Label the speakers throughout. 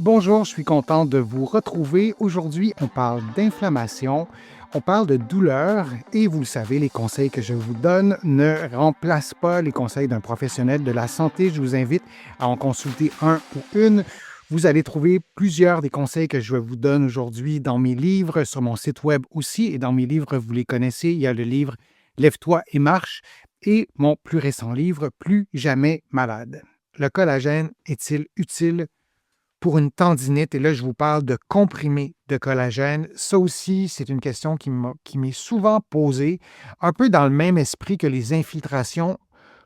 Speaker 1: Bonjour, je suis content de vous retrouver. Aujourd'hui, on parle d'inflammation, on parle de douleur et vous le savez, les conseils que je vous donne ne remplacent pas les conseils d'un professionnel de la santé. Je vous invite à en consulter un ou une. Vous allez trouver plusieurs des conseils que je vous donne aujourd'hui dans mes livres, sur mon site web aussi. Et dans mes livres, vous les connaissez, il y a le livre Lève-toi et marche et mon plus récent livre Plus jamais malade. Le collagène est-il utile pour une tendinite? Et là, je vous parle de comprimés de collagène. Ça aussi, c'est une question qui m'est souvent posée, un peu dans le même esprit que les infiltrations.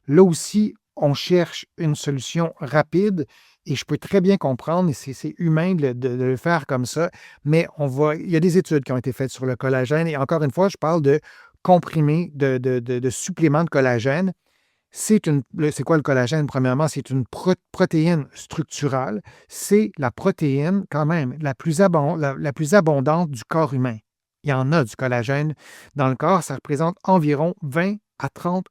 Speaker 1: Là aussi, on cherche une solution rapide et je peux très bien comprendre, et c'est humain de le faire comme ça, mais il y a des études qui ont été faites sur le collagène et encore une fois, je parle de comprimés, de suppléments de collagène. C'est quoi le collagène? Premièrement, c'est une protéine structurale. C'est la protéine, quand même, la plus abondante du corps humain. Il y en a du collagène dans le corps. Ça représente environ 20 à 30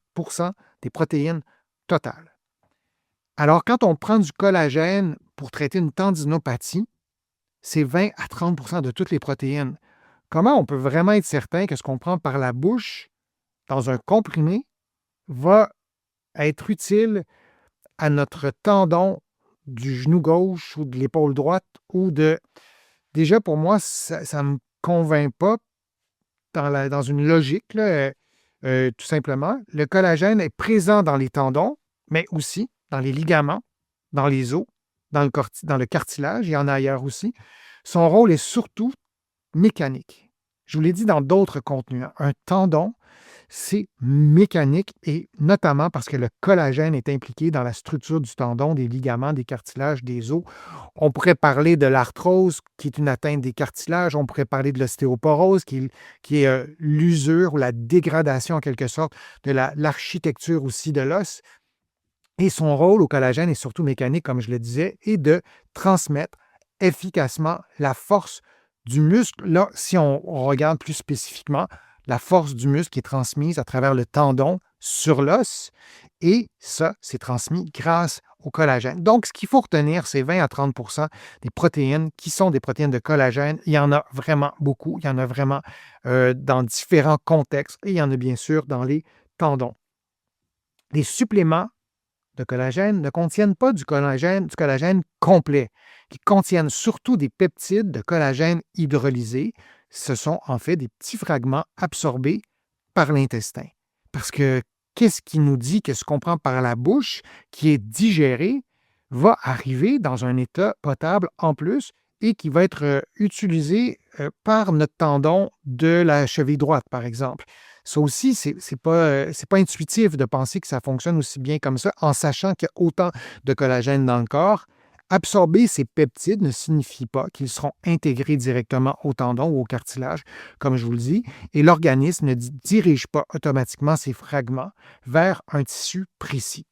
Speaker 1: des protéines totales. Alors, quand on prend du collagène pour traiter une tendinopathie, c'est 20 à 30 de toutes les protéines. Comment on peut vraiment être certain que ce qu'on prend par la bouche, dans un comprimé, va être utile à notre tendon du genou gauche ou de l'épaule droite ou de... Déjà, pour moi, ça ne me convainc pas dans une logique, là, tout simplement. Le collagène est présent dans les tendons, mais aussi dans les ligaments, dans les os, dans le cartilage, il y en a ailleurs aussi. Son rôle est surtout mécanique. Je vous l'ai dit dans d'autres contenus, hein. Un tendon, c'est mécanique et notamment parce que le collagène est impliqué dans la structure du tendon, des ligaments, des cartilages, des os. On pourrait parler de l'arthrose, qui est une atteinte des cartilages. On pourrait parler de l'ostéoporose, qui est l'usure ou la dégradation en quelque sorte de l'architecture aussi de l'os. Et son rôle au collagène est surtout mécanique, comme je le disais, et de transmettre efficacement la force du muscle. Là, si on regarde plus spécifiquement, la force du muscle qui est transmise à travers le tendon sur l'os, et ça, c'est transmis grâce au collagène. Donc, ce qu'il faut retenir, c'est 20 à 30 des protéines qui sont des protéines de collagène. Il y en a vraiment beaucoup. Il y en a vraiment dans différents contextes, et il y en a bien sûr dans les tendons. Les suppléments de collagène ne contiennent pas du collagène complet. Ils contiennent surtout des peptides de collagène hydrolysés. Ce sont en fait des petits fragments absorbés par l'intestin. Parce que qu'est-ce qui nous dit que ce qu'on prend par la bouche, qui est digéré, va arriver dans un état potable en plus et qui va être utilisé par notre tendon de la cheville droite, par exemple. Ça aussi, c'est pas intuitif de penser que ça fonctionne aussi bien comme ça, en sachant qu'il y a autant de collagène dans le corps. Absorber ces peptides ne signifie pas qu'ils seront intégrés directement au tendon ou au cartilage, comme je vous le dis, et l'organisme ne dirige pas automatiquement ces fragments vers un tissu précis.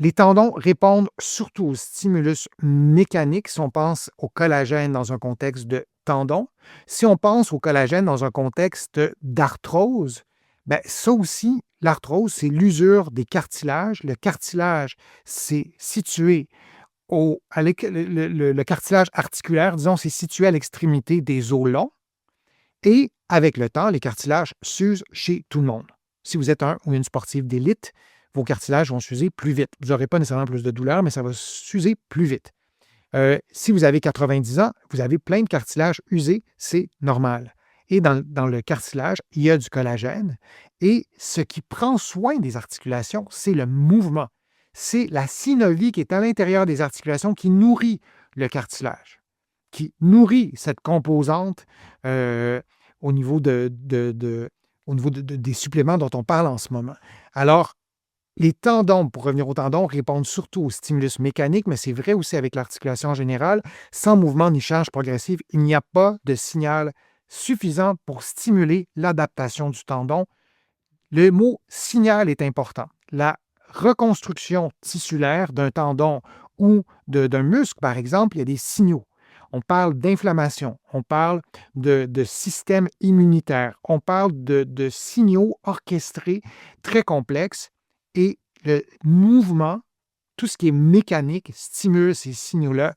Speaker 1: Les tendons répondent surtout aux stimulus mécaniques si on pense au collagène dans un contexte de tendon. Si on pense au collagène dans un contexte d'arthrose, ben ça aussi, l'arthrose, c'est l'usure des cartilages. Le cartilage, c'est situé le cartilage articulaire, disons, c'est situé à l'extrémité des os longs. Et avec le temps, les cartilages s'usent chez tout le monde. Si vous êtes un ou une sportive d'élite, vos cartilages vont s'user plus vite. Vous n'aurez pas nécessairement plus de douleur, mais ça va s'user plus vite. Si vous avez 90 ans, vous avez plein de cartilages usés, c'est normal. Et dans le cartilage, il y a du collagène. Et ce qui prend soin des articulations, c'est le mouvement. C'est la synovie qui est à l'intérieur des articulations qui nourrit le cartilage, qui nourrit cette composante au niveau des suppléments dont on parle en ce moment. Alors, les tendons, pour revenir aux tendons, répondent surtout aux stimulus mécaniques, mais c'est vrai aussi avec l'articulation en général. Sans mouvement ni charge progressive, il n'y a pas de signal suffisant pour stimuler l'adaptation du tendon. Le mot signal est important. La reconstruction tissulaire d'un tendon ou d'un muscle, par exemple, il y a des signaux. On parle d'inflammation, on parle de système immunitaire, on parle de signaux orchestrés très complexes et le mouvement tout ce qui est mécanique stimule ces signaux-là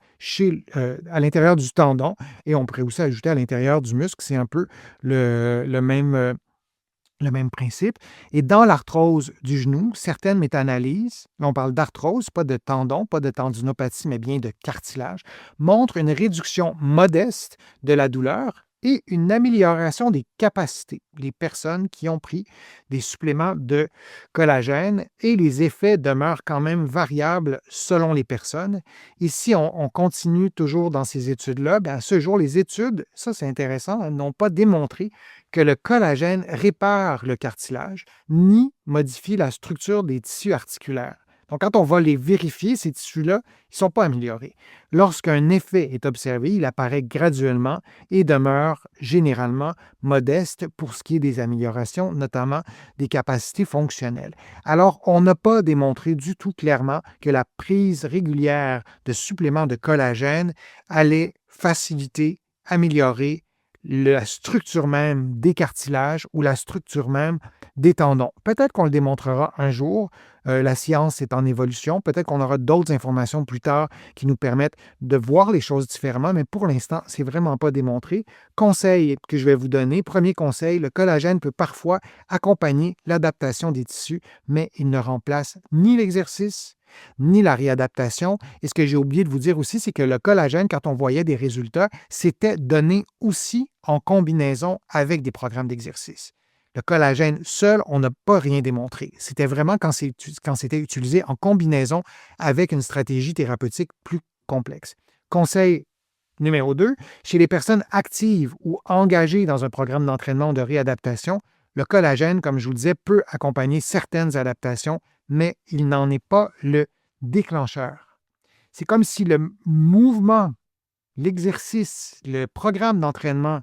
Speaker 1: à l'intérieur du tendon et on pourrait aussi ajouter à l'intérieur du muscle. C'est un peu le même principe. Et dans l'arthrose du genou, certaines méta-analyses, là on parle d'arthrose, pas de tendon, pas de tendinopathie, mais bien de cartilage, montrent une réduction modeste de la douleur et une amélioration des capacités. Les personnes qui ont pris des suppléments de collagène et les effets demeurent quand même variables selon les personnes. Et si on continue toujours dans ces études-là, bien à ce jour, les études, ça c'est intéressant, n'ont pas démontré que le collagène répare le cartilage ni modifie la structure des tissus articulaires. Donc, quand on va les vérifier, ces tissus-là, ils ne sont pas améliorés. Lorsqu'un effet est observé, il apparaît graduellement et demeure généralement modeste pour ce qui est des améliorations, notamment des capacités fonctionnelles. Alors, on n'a pas démontré du tout clairement que la prise régulière de suppléments de collagène allait faciliter, améliorer la structure même des cartilages ou la structure même des tendons. Peut-être qu'on le démontrera un jour. La science est en évolution. Peut-être qu'on aura d'autres informations plus tard qui nous permettent de voir les choses différemment, mais pour l'instant, ce n'est vraiment pas démontré. Conseil que je vais vous donner. Premier conseil, le collagène peut parfois accompagner l'adaptation des tissus, mais il ne remplace ni l'exercice, ni la réadaptation. Et ce que j'ai oublié de vous dire aussi, c'est que le collagène, quand on voyait des résultats, c'était donné aussi en combinaison avec des programmes d'exercice. Le collagène seul, on n'a pas rien démontré. C'était vraiment quand c'était utilisé en combinaison avec une stratégie thérapeutique plus complexe. Conseil numéro 2, chez les personnes actives ou engagées dans un programme d'entraînement ou de réadaptation, le collagène, comme je vous le disais, peut accompagner certaines adaptations, mais il n'en est pas le déclencheur. C'est comme si le mouvement, l'exercice, le programme d'entraînement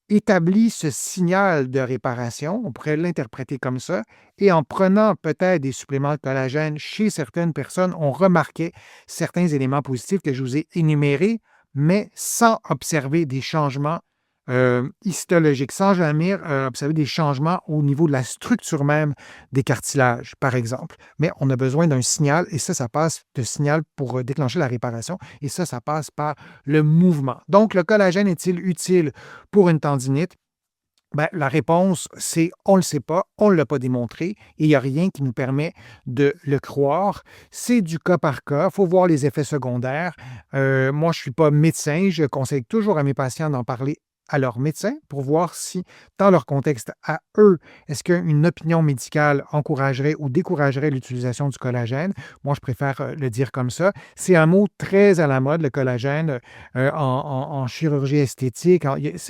Speaker 1: établit ce signal de réparation, on pourrait l'interpréter comme ça, et en prenant peut-être des suppléments de collagène chez certaines personnes, on remarquait certains éléments positifs que je vous ai énumérés, mais sans observer des changements histologiques, sans jamais observer des changements au niveau de la structure même des cartilages, par exemple. Mais on a besoin d'un signal, et ça passe de signal pour déclencher la réparation, et ça passe par le mouvement. Donc, le collagène est-il utile pour une tendinite? Bien, la réponse, c'est on ne le sait pas, on ne l'a pas démontré, et il n'y a rien qui nous permet de le croire. C'est du cas par cas, il faut voir les effets secondaires. Moi, je ne suis pas médecin, je conseille toujours à mes patients d'en parler à leur médecin pour voir si, dans leur contexte à eux, est-ce qu'une opinion médicale encouragerait ou découragerait l'utilisation du collagène. Moi, je préfère le dire comme ça. C'est un mot très à la mode, le collagène, en chirurgie esthétique.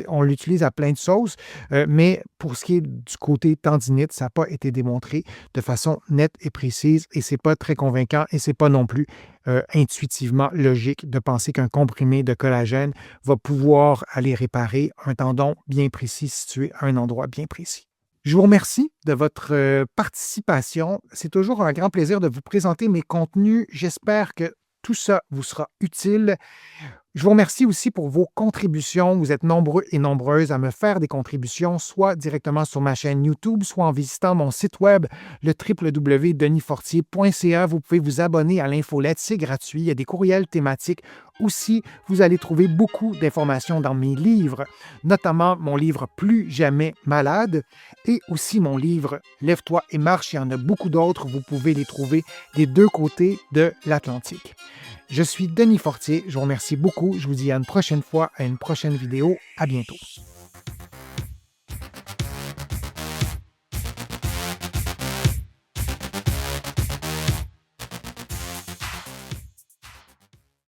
Speaker 1: On l'utilise à plein de sauces, mais pour ce qui est du côté tendinite, ça n'a pas été démontré de façon nette et précise et ce n'est pas très convaincant et ce n'est pas non plus intuitivement logique de penser qu'un comprimé de collagène va pouvoir aller réparer un tendon bien précis situé à un endroit bien précis. Je vous remercie de votre participation. C'est toujours un grand plaisir de vous présenter mes contenus. J'espère que tout ça vous sera utile. Je vous remercie aussi pour vos contributions. Vous êtes nombreux et nombreuses à me faire des contributions, soit directement sur ma chaîne YouTube, soit en visitant mon site web, le www.denisfortier.ca. Vous pouvez vous abonner à l'infolette, c'est gratuit. Il y a des courriels thématiques. Aussi, vous allez trouver beaucoup d'informations dans mes livres, notamment mon livre Plus jamais malade et aussi mon livre Lève-toi et marche. Il y en a beaucoup d'autres. Vous pouvez les trouver des deux côtés de l'Atlantique. Je suis Denis Fortier. Je vous remercie beaucoup. Je vous dis à une prochaine fois, à une prochaine vidéo. À bientôt.